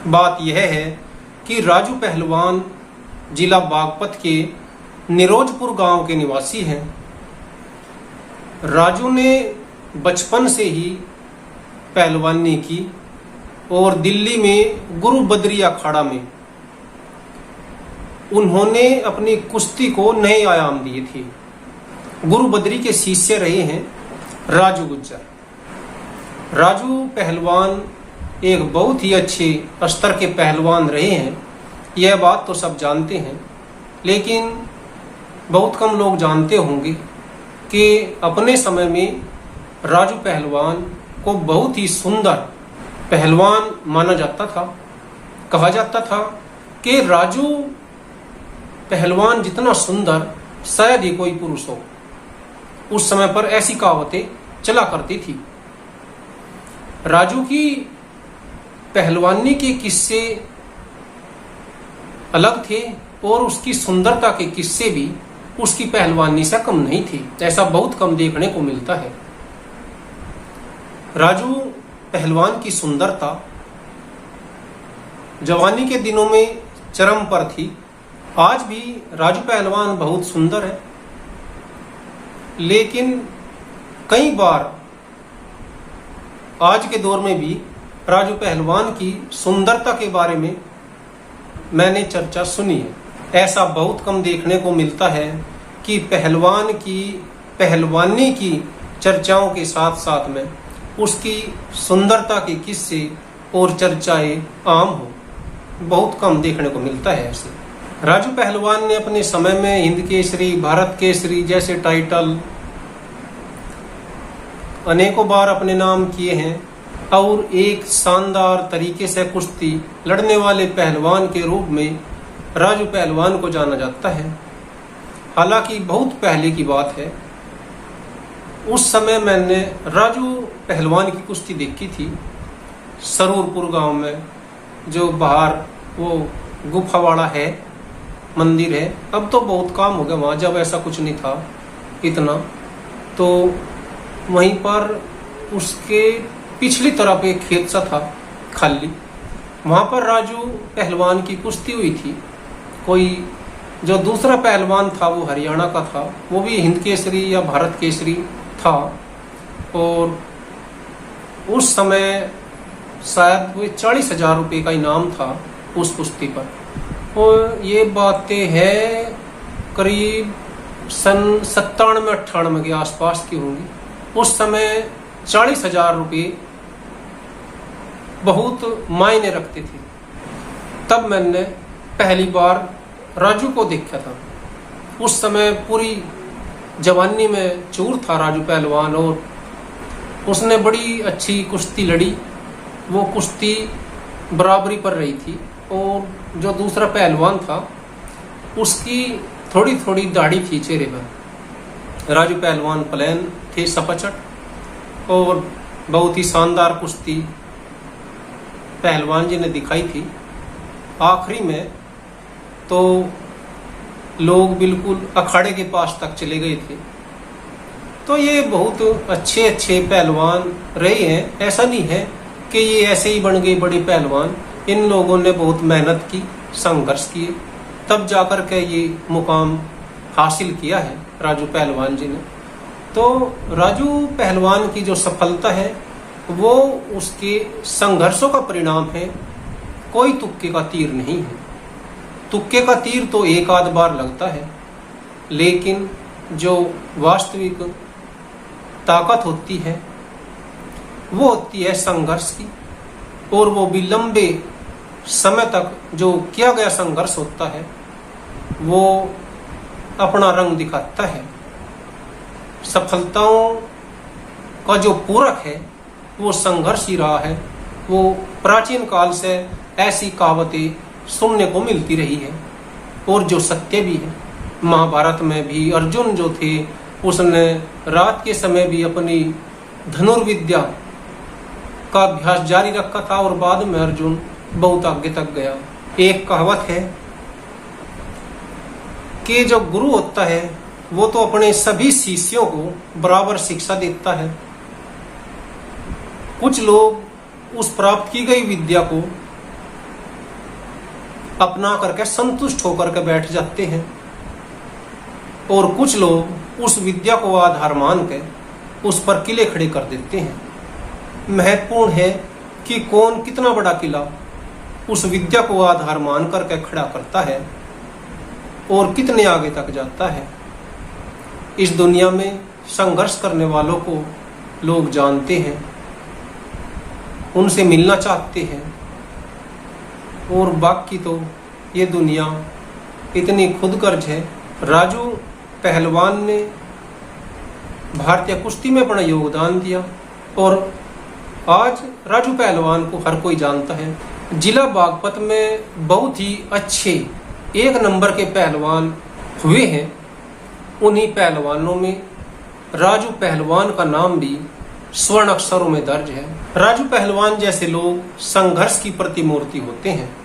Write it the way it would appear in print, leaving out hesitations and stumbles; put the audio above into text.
बात यह है कि राजू पहलवान जिला बागपत के निरोजपुर गांव के निवासी हैं। राजू ने बचपन से ही पहलवानी की और दिल्ली में गुरु बद्री अखाड़ा में उन्होंने अपनी कुश्ती को नए आयाम दिए थे। गुरु बद्री के शिष्य रहे हैं राजू गुज्जर। राजू पहलवान एक बहुत ही अच्छे स्तर के पहलवान रहे हैं, यह बात तो सब जानते हैं, लेकिन बहुत कम लोग जानते होंगे कि अपने समय में राजू पहलवान को बहुत ही सुंदर पहलवान माना जाता था। कहा जाता था कि राजू पहलवान जितना सुंदर शायद ही कोई पुरुष हो। उस समय पर ऐसी कहावतें चला करती थी। राजू की पहलवानी के किस्से अलग थे और उसकी सुंदरता के किस्से भी उसकी पहलवानी से कम नहीं थी। ऐसा बहुत कम देखने को मिलता है। राजू पहलवान की सुंदरता जवानी के दिनों में चरम पर थी। आज भी राजू पहलवान बहुत सुंदर है, लेकिन कई बार आज के दौर में भी राजू पहलवान की सुंदरता के बारे में मैंने चर्चा सुनी है। ऐसा बहुत कम देखने को मिलता है कि पहलवान की पहलवानी की चर्चाओं के साथ साथ में उसकी सुंदरता के किस्से और चर्चाएं आम हो। बहुत कम देखने को मिलता है ऐसे। राजू पहलवान ने अपने समय में हिंद केसरी, भारत केसरी जैसे टाइटल अनेकों बार अपने नाम किए हैं और एक शानदार तरीके से कुश्ती लड़ने वाले पहलवान के रूप में राजू पहलवान को जाना जाता है। हालांकि बहुत पहले की बात है, उस समय मैंने राजू पहलवान की कुश्ती देखी थी सरूरपुर गांव में, जो बाहर वो गुफावाड़ा है, मंदिर है। अब तो बहुत काम हो गया वहाँ, जब ऐसा कुछ नहीं था इतना। तो वहीं पर उसके पिछली तरफ एक खेत सा था खाली, वहाँ पर राजू पहलवान की कुश्ती हुई थी। कोई जो दूसरा पहलवान था वो हरियाणा का था, वो भी हिंद केसरी या भारत केसरी था, और उस समय शायद वो 40,000 रुपये का इनाम था उस कुश्ती पर। और ये बातें हैं करीब सन 97-98 के आसपास की होंगी। उस समय 40,000 रुपये बहुत मायने रखते थे। तब मैंने पहली बार राजू को देखा था। उस समय पूरी जवानी में चूर था राजू पहलवान, और उसने बड़ी अच्छी कुश्ती लड़ी। वो कुश्ती बराबरी पर रही थी, और जो दूसरा पहलवान था उसकी थोड़ी थोड़ी दाढ़ी थी चेहरे पर। राजू पहलवान प्लेन थे, सपाचट, और बहुत ही शानदार कुश्ती पहलवान जी ने दिखाई थी। आखिरी में तो लोग बिल्कुल अखाड़े के पास तक चले गए थे। तो ये बहुत अच्छे अच्छे पहलवान रहे हैं। ऐसा नहीं है कि ये ऐसे ही बन गए बड़े पहलवान। इन लोगों ने बहुत मेहनत की, संघर्ष किए, तब जाकर के ये मुकाम हासिल किया है राजू पहलवान जी ने। तो राजू पहलवान की जो सफलता है वो उसके संघर्षों का परिणाम है, कोई तुक्के का तीर नहीं है। तुक्के का तीर तो एक आध बार लगता है, लेकिन जो वास्तविक ताकत होती है वो होती है संघर्ष की, और वो भी लंबे समय तक जो किया गया संघर्ष होता है वो अपना रंग दिखाता है। सफलताओं का जो पूरक है वो संघर्ष ही रहा है। वो प्राचीन काल से ऐसी कहावतें सुनने को मिलती रही है, और जो सत्य भी है। महाभारत में भी अर्जुन जो थे उसने रात के समय भी अपनी धनुर्विद्या का अभ्यास जारी रखा था, और बाद में अर्जुन बहुत आगे तक गया। एक कहावत है कि जो गुरु होता है वो तो अपने सभी शिष्यों को बराबर शिक्षा देता है। कुछ लोग उस प्राप्त की गई विद्या को अपना करके संतुष्ट होकर के बैठ जाते हैं, और कुछ लोग उस विद्या को आधार मान के उस पर किले खड़े कर देते हैं। महत्वपूर्ण है कि कौन कितना बड़ा किला उस विद्या को आधार मान करके खड़ा करता है और कितने आगे तक जाता है। इस दुनिया में संघर्ष करने वालों को लोग जानते हैं, उनसे मिलना चाहते हैं, और बाकी तो ये दुनिया इतनी खुदगर्ज है। राजू पहलवान ने भारतीय कुश्ती में अपना योगदान दिया और आज राजू पहलवान को हर कोई जानता है। जिला बागपत में बहुत ही अच्छे 1 नंबर के पहलवान हुए हैं। उन्हीं पहलवानों में राजू पहलवान का नाम भी स्वर्ण अक्षरों में दर्ज है। राजू पहलवान जैसे लोग संघर्ष की प्रतिमूर्ति होते हैं।